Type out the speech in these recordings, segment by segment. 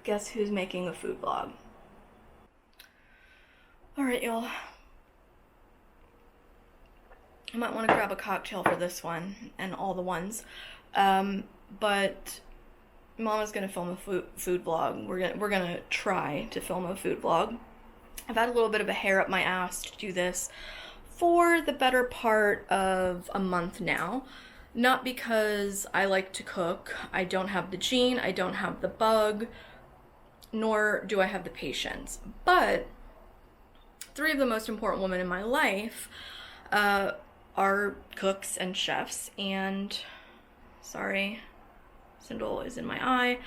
guess who's making a food vlog? Alright, y'all. I might want to grab a cocktail for this one and all the ones. But Mama's gonna film a food vlog. We're gonna try to film a food vlog. I've had a little bit of a hair up my ass to do this for the better part of a month now. Not because I like to cook. I don't have the gene, I don't have the bug, nor do I have the patience. But 3 of the most important women in my life are cooks and chefs, and sorry, Sindel is in my eye.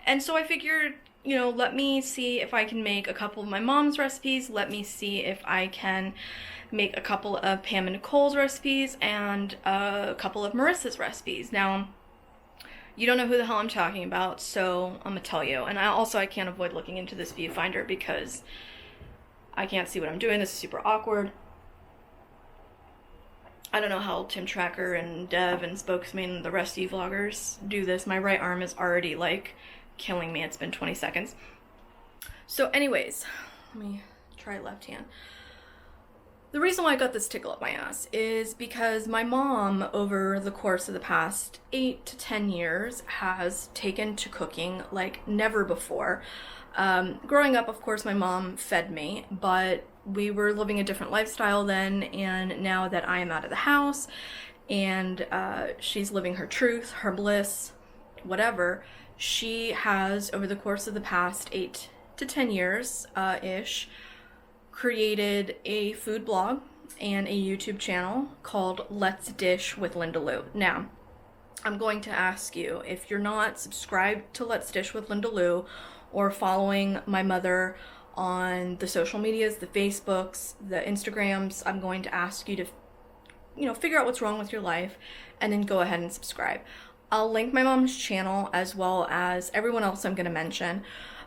And so I figured, you know, let me see if I can make a couple of my mom's recipes. Let me see if I can make a couple of Pam and Nicole's recipes and a couple of Marissa's recipes. Now, you don't know who the hell I'm talking about, so I'm gonna tell you. And I can't avoid looking into this viewfinder because I can't see what I'm doing. This is super awkward. I don't know how Tim Tracker and Dev and Spokesman and the rest of you vloggers do this. My right arm is already like killing me. It's been 20 seconds. So anyways, let me try left hand. The reason why I got this tickle up my ass is because my mom, over the course of the past 8 to 10 years, has taken to cooking like never before. Growing up, of course, my mom fed me, but we were living a different lifestyle then, and now that I am out of the house and she's living her truth, her bliss, whatever, she has, over the course of the past 8 to 10 years ish, created a food blog and a YouTube channel called Let's Dish with Linda Lou. Now, I'm going to ask you, if you're not subscribed to Let's Dish with Linda Lou or following my mother on the social medias, the Facebooks, the Instagrams, I'm going to ask you to, you know, figure out what's wrong with your life and then go ahead and subscribe. I'll link my mom's channel as well as everyone else I'm going to mention.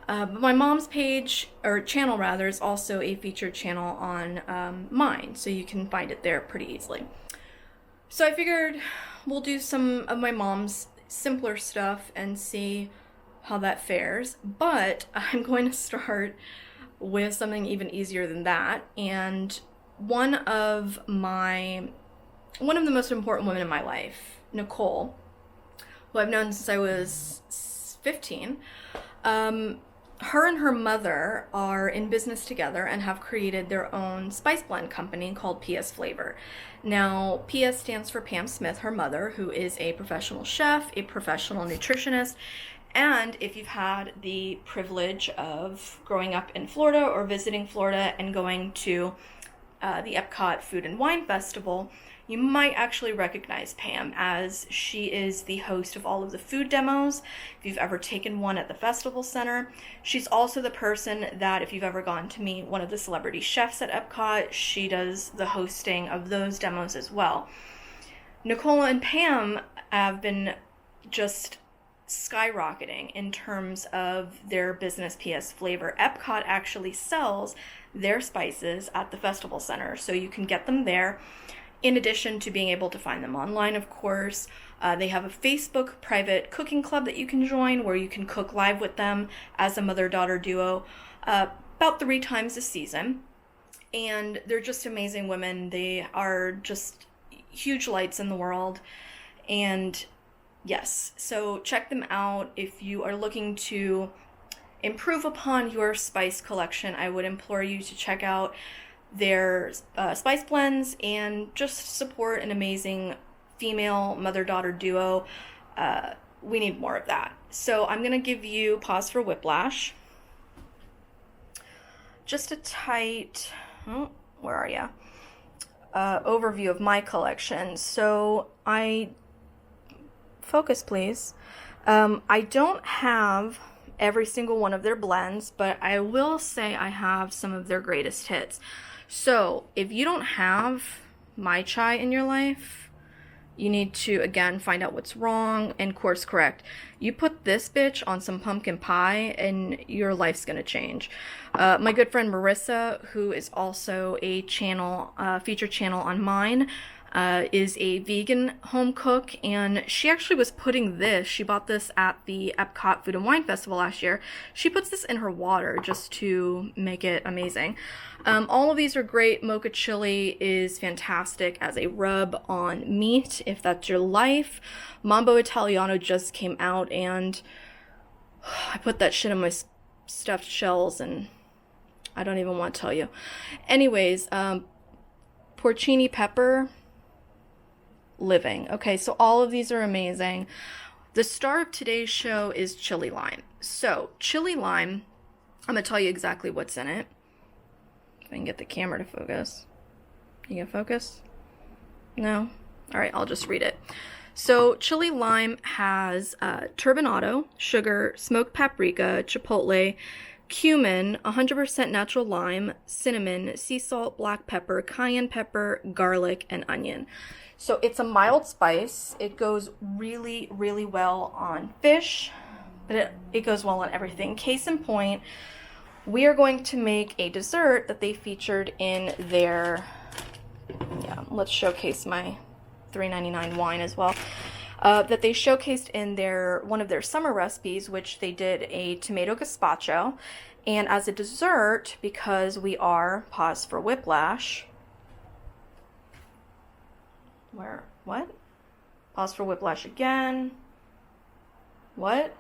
But my mom's page, or channel rather, is also a featured channel on mine, so you can find it there pretty easily. So I figured we'll do some of my mom's simpler stuff and see how that fares, but I'm going to start with something even easier than that. And one of the most important women in my life, Nicole, who I've known since I was 15, her and her mother are in business together and have created their own spice blend company called PS Flavor. Now, PS stands for Pam Smith, her mother, who is a professional chef, a professional nutritionist, and if you've had the privilege of growing up in Florida or visiting Florida and going to the Epcot Food and Wine Festival, you might actually recognize Pam, as she is the host of all of the food demos. If you've ever taken one at the festival center, she's also the person that, if you've ever gone to meet one of the celebrity chefs at Epcot, she does the hosting of those demos as well. Nicole and Pam have been just skyrocketing in terms of their business, PS Flavor. Epcot actually sells their spices at the festival center, so you can get them there. In addition to being able to find them online, of course, they have a Facebook private cooking club that you can join where you can cook live with them as a mother-daughter duo about 3 times a season. And they're just amazing women. They are just huge lights in the world. And yes, so check them out. If you are looking to improve upon your spice collection, I would implore you to check out their spice blends and just support an amazing female mother-daughter duo. We need more of that. So I'm going to give you, pause for whiplash, just a tight, where are you? Overview of my collection. So focus please. I don't have every single one of their blends, but I will say I have some of their greatest hits. So if you don't have Mai Chai in your life, you need to, again, find out what's wrong and course correct. You put this bitch on some pumpkin pie and your life's gonna change. My good friend Marissa, who is also a channel, featured channel on mine, is a vegan home cook, and she actually was putting this, she bought this at the Epcot Food and Wine Festival last year. She puts this in her water just to make it amazing. All of these are great. Mocha chili is fantastic as a rub on meat, if that's your life. Mambo Italiano just came out, and I put that shit on my stuffed shells, and I don't even want to tell you. Anyways, porcini pepper, living. Okay, so all of these are amazing. The star of today's show is chili lime. So, chili lime, I'm going to tell you exactly what's in it. If I can get the camera to focus. You can focus? No? Alright, I'll just read it. So, chili lime has turbinado, sugar, smoked paprika, chipotle, cumin, 100% natural lime, cinnamon, sea salt, black pepper, cayenne pepper, garlic, and onion. So it's a mild spice. It goes really, really well on fish, but it goes well on everything. Case in point, we are going to make a dessert that they featured in their, let's showcase my $3.99 wine as well. That they showcased in one of their summer recipes, which they did a tomato gazpacho. And as a dessert, because we are, pause for whiplash. What? Pause for whiplash again. What?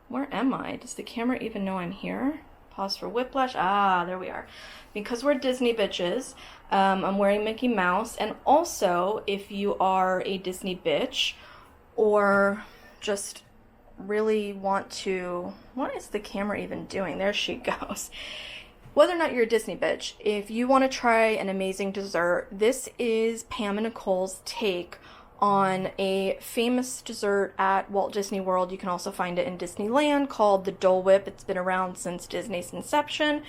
Where am I? Does the camera even know I'm here? Pause for whiplash. Ah, there we are. Because we're Disney bitches, I'm wearing Mickey Mouse. And also, if you are a Disney bitch, or just really want to... What is the camera even doing? There she goes. Whether or not you're a Disney bitch, if you want to try an amazing dessert, this is Pam and Nicole's take on a famous dessert at Walt Disney World. You can also find it in Disneyland, called the Dole Whip. It's been around since Disney's inception.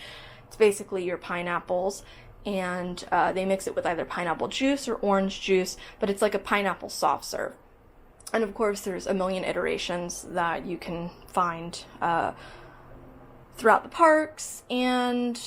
It's basically your pineapples, and they mix it with either pineapple juice or orange juice, but it's like a pineapple soft serve. And of course, there's a million iterations that you can find throughout the parks, and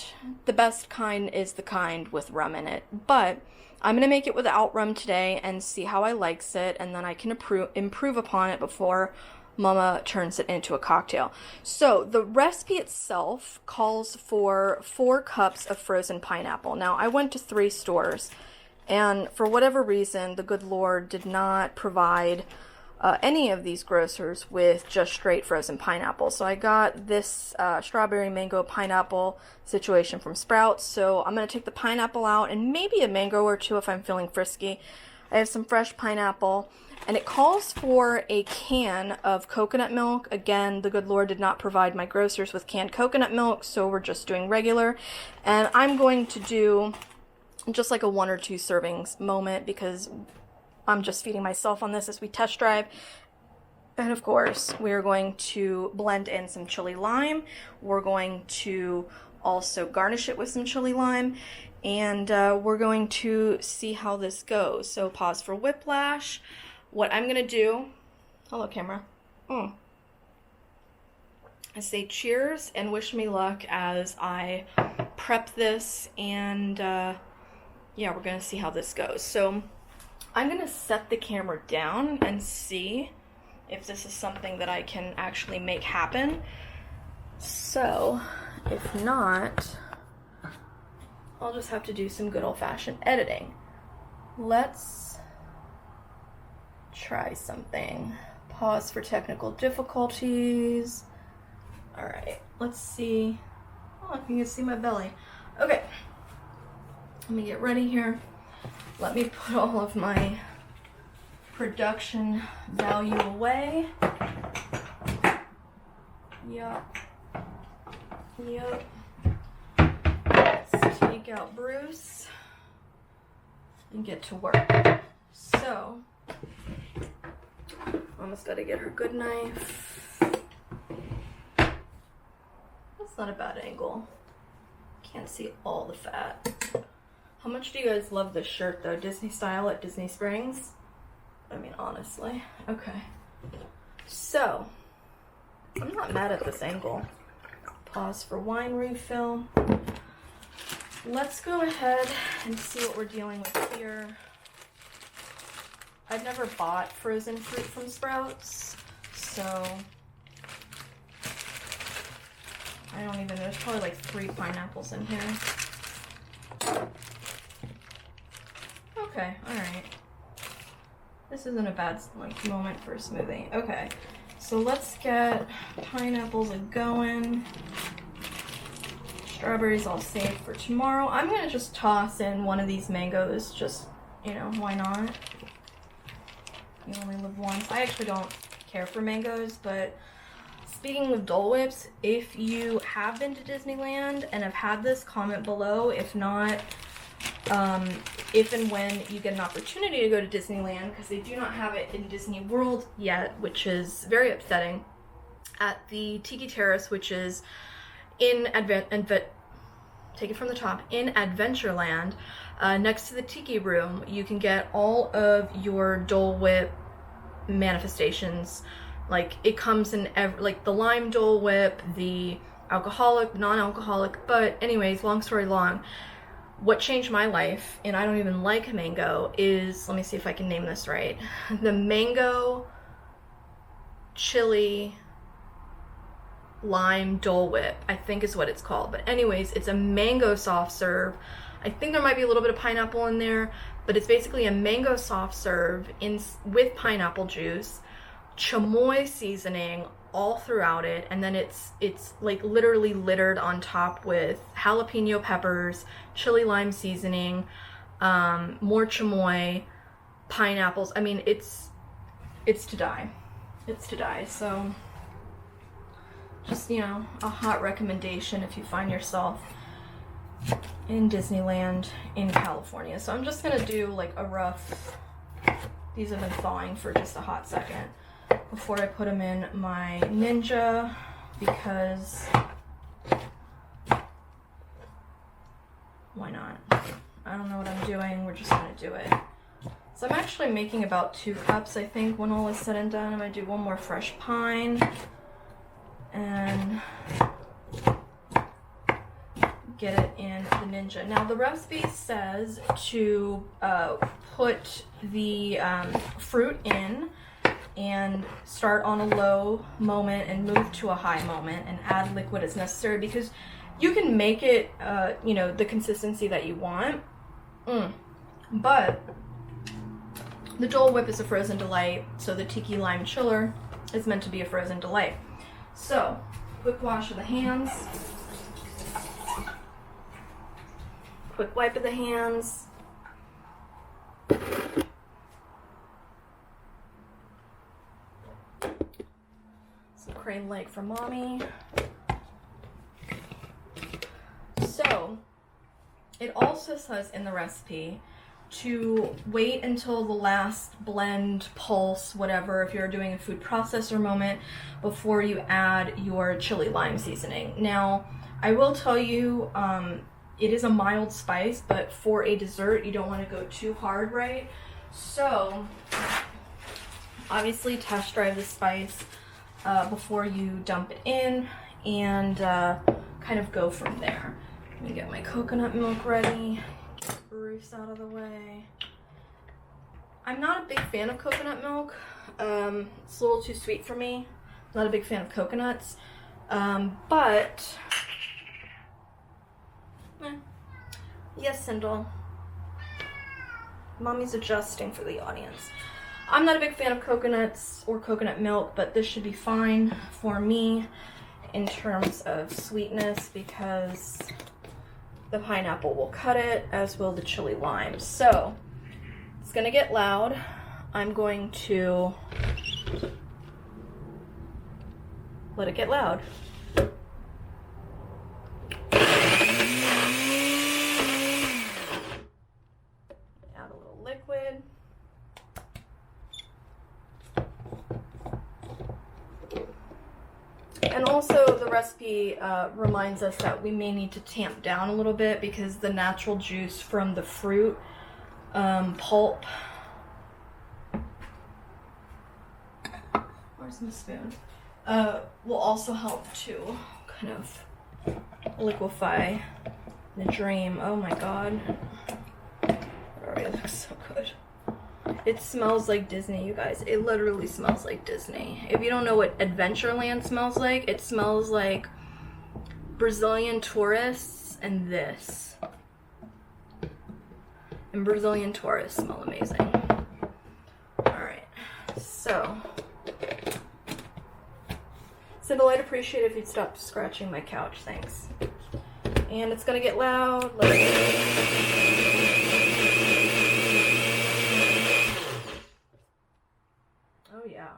the best kind is the kind with rum in it. But I'm going to make it without rum today and see how I likes it, and then I can improve upon it before Mama turns it into a cocktail. So the recipe itself calls for 4 cups of frozen pineapple. Now, I went to 3 stores, and for whatever reason, the good Lord did not provide any of these grocers with just straight frozen pineapple. So I got this strawberry mango pineapple situation from Sprouts. So I'm going to take the pineapple out, and maybe a mango or 2 if I'm feeling frisky. I have some fresh pineapple, and it calls for a can of coconut milk. Again, the good Lord did not provide my grocers with canned coconut milk, so we're just doing regular. And I'm going to do just like a 1 or 2 servings moment, because I'm just feeding myself on this as we test drive. And of course, we're going to blend in some chili lime. We're going to also garnish it with some chili lime. And we're going to see how this goes. So pause for whiplash. What I'm going to do... Hello, camera. I say cheers and wish me luck as I prep this. And yeah, we're going to see how this goes. So I'm going to set the camera down and see if this is something that I can actually make happen. So, if not, I'll just have to do some good old-fashioned editing. Let's try something. Pause for technical difficulties. Alright, let's see. Oh, you can see my belly. Okay, let me get ready here. Let me put all of my production value away. Yup. Let's take out Bruce and get to work. So, almost gotta get her good knife. That's not a bad angle. Can't see all the fat. How much do you guys love this shirt, though? Disney style at Disney Springs? I mean, honestly. Okay. So, I'm not mad at this angle. Pause for wine refill. Let's go ahead and see what we're dealing with here. I've never bought frozen fruit from Sprouts, so I don't even know. There's probably like 3 pineapples in here. Okay, alright. This isn't a bad like moment for a smoothie. Okay, so let's get pineapples a-going. Strawberries I'll save for tomorrow. I'm gonna just toss in one of these mangoes, just, you know, why not? You only live once. I actually don't care for mangoes, but speaking of Dole Whips, if you have been to Disneyland and have had this, comment below. If not, if and when you get an opportunity to go to Disneyland, because they do not have it in Disney World yet, which is very upsetting, at the Tiki Terrace, which is in take it from the top, in Adventureland, next to the Tiki Room, you can get all of your Dole Whip manifestations. Like, it comes in like the lime Dole Whip, the alcoholic, non-alcoholic. But anyways, long story long, what changed my life, and I don't even like mango, is, let me see if I can name this right, the mango chili lime Dole Whip, I think is what it's called. But anyways, it's a mango soft serve. I think there might be a little bit of pineapple in there, but it's basically a mango soft serve with pineapple juice, chamoy seasoning all throughout it, and then it's like literally littered on top with jalapeno peppers, chili lime seasoning, more chamoy, pineapples. I mean, it's to die. It's to die. So just, you know, a hot recommendation if you find yourself in Disneyland in California. So I'm just gonna do like a rough, these have been thawing for just a hot second before I put them in my Ninja, because why not? I don't know what I'm doing, we're just gonna do it. So I'm actually making about 2 cups, I think, when all is said and done. I'm gonna do one more fresh pine and get it in the Ninja. Now the recipe says to put the fruit in and start on a low moment and move to a high moment and add liquid as necessary, because you can make it you know, the consistency that you want, but the Dole Whip is a frozen delight, so the Tiki Lime Chiller is meant to be a frozen delight. So quick wash of the hands, quick wipe of the hands. Some crane leg for mommy. So it also says in the recipe to wait until the last blend, pulse, whatever, if you're doing a food processor moment, before you add your chili lime seasoning. Now, I will tell you, it is a mild spice, but for a dessert, you don't want to go too hard, right? So, obviously test drive the spice before you dump it in, and kind of go from there. Let me get my coconut milk ready. Bruce out of the way. I'm not a big fan of coconut milk. It's a little too sweet for me. Not a big fan of coconuts. But yes, Sindel. Mommy's adjusting for the audience. I'm not a big fan of coconuts or coconut milk, but this should be fine for me in terms of sweetness, because the pineapple will cut it, as will the chili lime. So it's gonna get loud. I'm going to let it get loud. Add a little liquid. And also the recipe reminds us that we may need to tamp down a little bit, because the natural juice from the fruit pulp. Where's my spoon? Will also help to kind of liquefy the dream. Oh my god. It already looks so good. It smells like Disney, you guys. It literally smells like Disney. If you don't know what Adventureland smells like, it smells like Brazilian tourists and this. And Brazilian tourists smell amazing. Alright, so Sybil, I'd appreciate it if you'd stop scratching my couch, thanks. And it's gonna get loud. Oh yeah.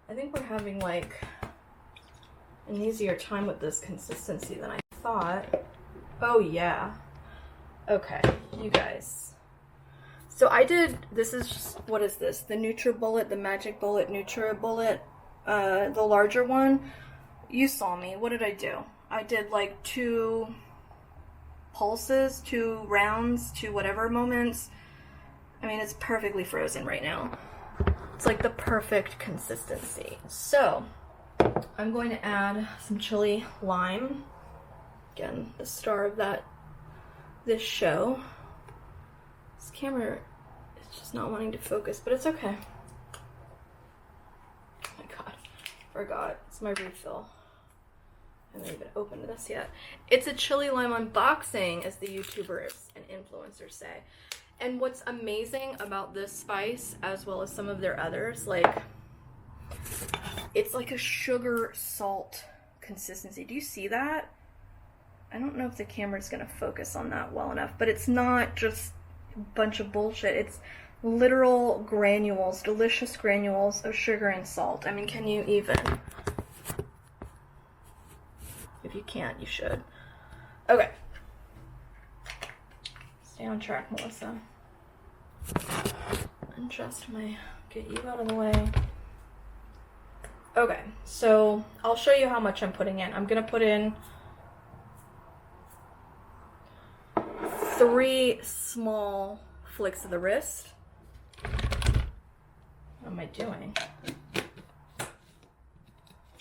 I think we're having like an easier time with this consistency than I thought. Oh yeah. Okay, you guys. So I did, this is, what is this? The NutriBullet, the Magic Bullet NutriBullet, the larger one. You saw me. What did I do? I did like 2 pulses, 2 rounds, 2 whatever moments. I mean, it's perfectly frozen right now. It's like the perfect consistency. So I'm going to add some chili lime. Again, the star of this show. This camera is just not wanting to focus, but it's okay. Oh my god, forgot. It's my refill. I haven't even opened this yet. It's a chili lime unboxing, as the YouTubers and influencers say. And what's amazing about this spice, as well as some of their others, like, it's like a sugar salt consistency. Do you see that? I don't know if the camera's gonna focus on that well enough, but it's not just a bunch of bullshit. It's literal granules, delicious granules of sugar and salt. I mean, can you even? If you can't, you should. Okay. Stay on track, Melissa. Adjust get you out of the way. Okay, so I'll show you how much I'm putting in. I'm gonna put in 3 small flicks of the wrist. What am I doing?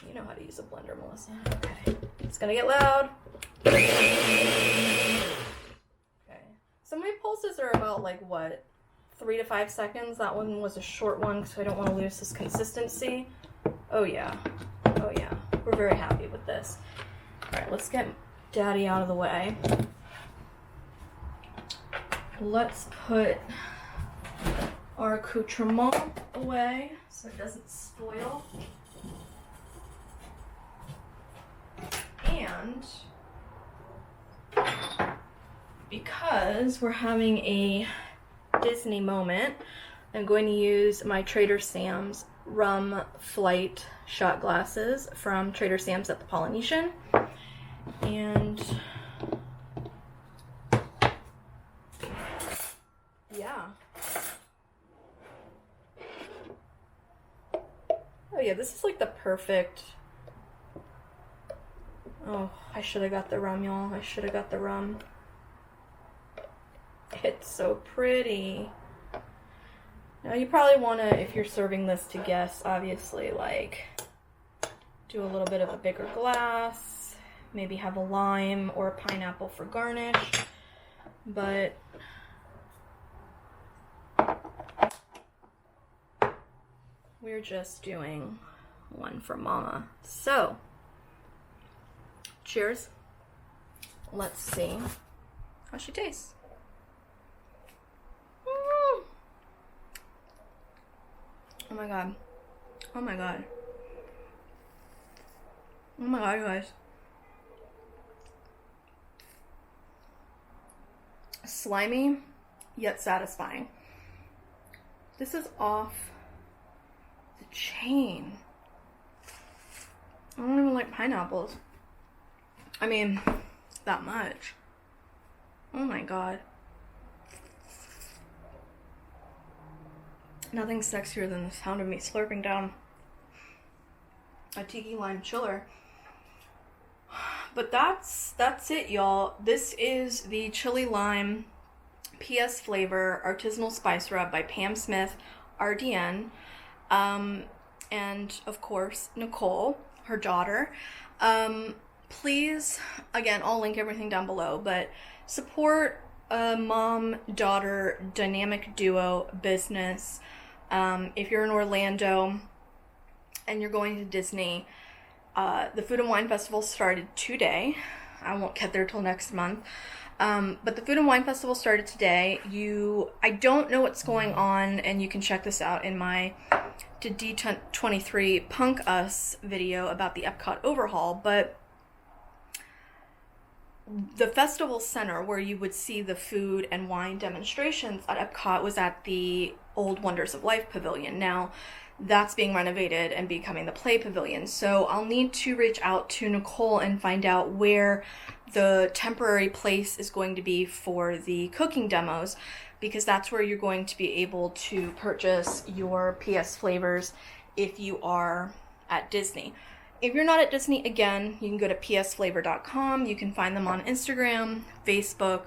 You know how to use a blender, Melissa. Okay, it's gonna get loud. Okay, so my pulses are about like what? 3 to 5 seconds. That one was a short one because I don't want to lose this consistency. Oh yeah. Oh yeah. We're very happy with this. Alright, let's get Daddy out of the way. Let's put our accoutrement away so it doesn't spoil. And because we're having a Disney moment, I'm going to use my Trader Sam's rum flight shot glasses from Trader Sam's at the Polynesian. And yeah. Oh yeah, this is like the perfect. Oh, I should have got the rum, y'all. I should have got the rum. It's so pretty. Now you probably want to, if you're serving this to guests, obviously, like, do a little bit of a bigger glass. Maybe have a lime or a pineapple for garnish. But we're just doing one for Mama. So, cheers. Let's see how she tastes. Oh my god. Oh my god. Oh my god, you guys. Slimy, yet satisfying. This is off the chain. I don't even like pineapples. I mean, that much. Oh my god. Nothing sexier than the sound of me slurping down a Tiki Lime Chiller. But that's it, y'all. This is the Chili Lime PS Flavor Artisanal Spice Rub by Pam Smith, RDN. And, of course, Nicole, her daughter. Please, again, I'll link everything down below, but support a mom-daughter dynamic duo business. If you're in Orlando and you're going to Disney, the Food and Wine Festival started today. I won't get there till next month. But the Food and Wine Festival started today. I don't know what's going on, and you can check this out in my D23 Punk Us video about the Epcot overhaul, but the festival center where you would see the food and wine demonstrations at Epcot was at the old Wonders of Life Pavilion. Now, that's being renovated and becoming the Play Pavilion. So I'll need to reach out to Nicole and find out where the temporary place is going to be for the cooking demos, because that's where you're going to be able to purchase your PS flavors if you are at Disney. If you're not at Disney, again, you can go to psflavor.com. You can find them on Instagram, Facebook.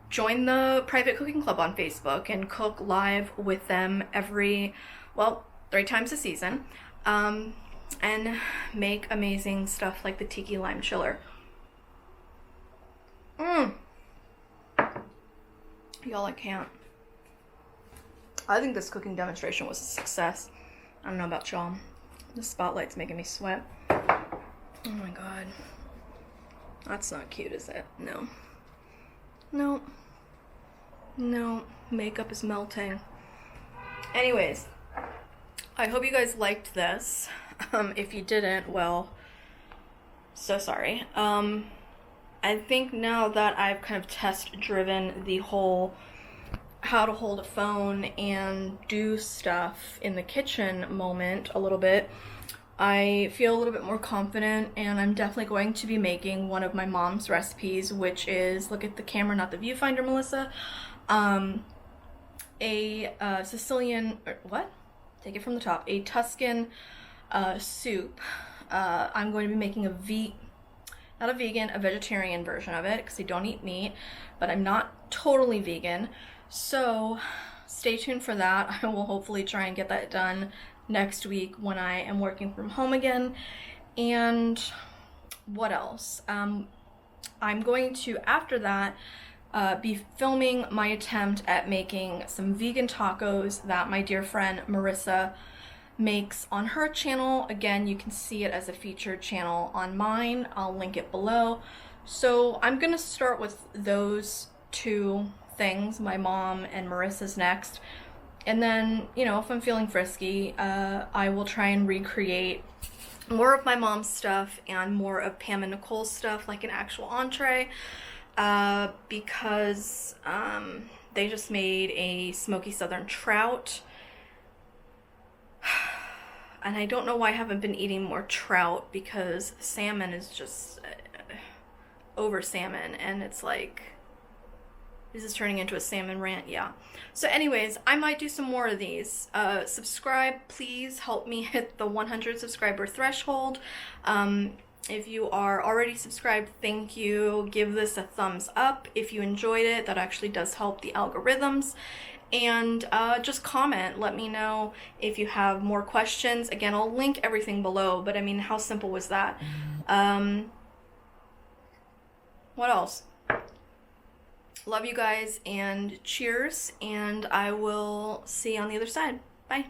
Join the private cooking club on Facebook and cook live with them 3 times a season. And make amazing stuff like the Tiki Lime Chiller. Y'all, I can't. I think this cooking demonstration was a success. I don't know about y'all. The spotlight's making me sweat. Oh my god. That's not cute, is it? No. No. No. Makeup is melting. Anyways, I hope you guys liked this. If you didn't, well, so sorry. I think now that I've kind of test-driven the whole how to hold a phone and do stuff in the kitchen moment a little bit, I feel a little bit more confident, and I'm definitely going to be making one of my mom's recipes, which is, look at the camera, not the viewfinder, Melissa, a Sicilian, take it from the top, a Tuscan soup. I'm going to be making not a vegan, a vegetarian version of it, because I don't eat meat, but I'm not totally vegan. So stay tuned for that. I will hopefully try and get that done next week when I am working from home again. And what else? I'm going to, after that, be filming my attempt at making some vegan tacos that my dear friend Marissa makes on her channel. Again, you can see it as a featured channel on mine. I'll link it below. So I'm gonna start with those 2 things, my mom and Marissa's next, and then, you know, if I'm feeling frisky, I will try and recreate more of my mom's stuff and more of Pam and Nicole's stuff, like an actual entree, because they just made a smoky southern trout, and I don't know why I haven't been eating more trout, because salmon is just over salmon, and it's like, this is turning into a salmon rant, yeah. So anyways, I might do some more of these. Subscribe, please help me hit the 100 subscriber threshold. If you are already subscribed, thank you. Give this a thumbs up if you enjoyed it. That actually does help the algorithms. And just comment, let me know if you have more questions. Again, I'll link everything below, but I mean, how simple was that? What else? Love you guys, and cheers, and I will see you on the other side. Bye.